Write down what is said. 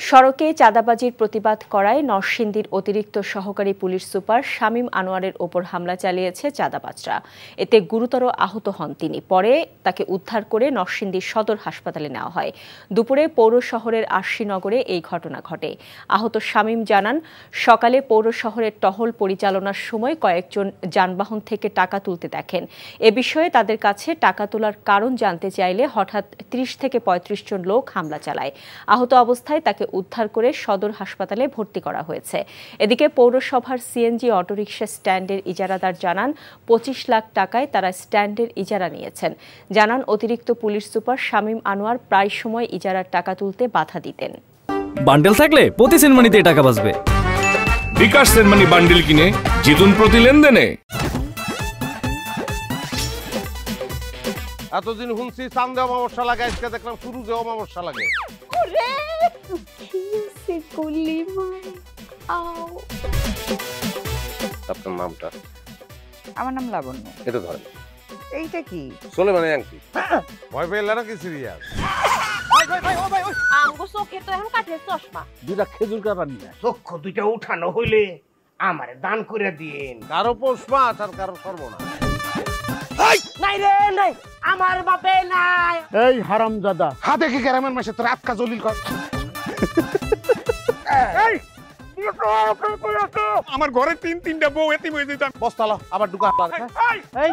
সড়কে চাঁদাবাজির প্রতিবাদ করায় নরসিংদীর অতিরিক্ত সহকারী পুলিশ সুপার শামীম আনোয়ারের ওপর হামলা চালিয়েছে চাঁদাবাজরা। এতে গুরুতর আহত হন তিনি। পরে তাকে উদ্ধার করে নরসিংদী সদর হাসপাতালে নেওয়া হয়। দুপুরে পৌর শহরের আরশিনগরে এই ঘটনা ঘটে। আহত শামীম জানান, সকালে পৌর শহরের টহল পরিচালনার সময় কয়েকজন যানবাহন থেকে টাকা তুলতে দেখেন। এ বিষয়ে তাদের কাছে টাকা তোলার কারণ জানতে চাইলে হঠাৎ ৩০ থেকে ৩৫ জন লোক হামলা চালায়। আহত অবস্থায় তাকে উদ্ধার করে সদর হাসপাতালে ভর্তি করা হয়েছে। এদিকে পৌরসভার সিএনজি অটোরিকশা স্ট্যান্ডের ইজারাদার জানান, ২৫ লাখ টাকায় তারা স্ট্যান্ডের ইজারা নিয়েছেন। জানান, অতিরিক্ত পুলিশ সুপার শামীম আনোয়ার প্রায় সময় ইজারার টাকা তুলতে বাধা দিতেন। বান্ডেল থাকলে প্রতি সেনমানিতে টাকা বাঁচবে। বিকাশ সেনমানি বান্ডেল কিনে জিতুন প্রতি লেনদেনে। এতদিন শুনছি চান্দে অমাবস্যা লাগে, আজকে দেখলাম শুরুতে অমাবস্যা লাগে। আপনার নামটা? আমার নাম লাবণ্য। এটা ধরেন। এইটা কি? সোলেমানি আংটি। ভয় পেলে নাকি সিরিয়াস? দুটা খেজুর কাটা নিয়ে চক্ষু দুইটা উঠানো হইলে আমারে দান করে দিন। কারো পৌষ মাস আর কারো সর্বনাশ। নাই রে নাই, আমার বাপে নাই। এই হারামজাদা, হাতে কি গ্রামের মাসে তোর আটকা জলিল কর। আমার ঘরে তিনটা বউ এতিম হয়ে যেতাম। বস্তালা আবার ঢুকা। এই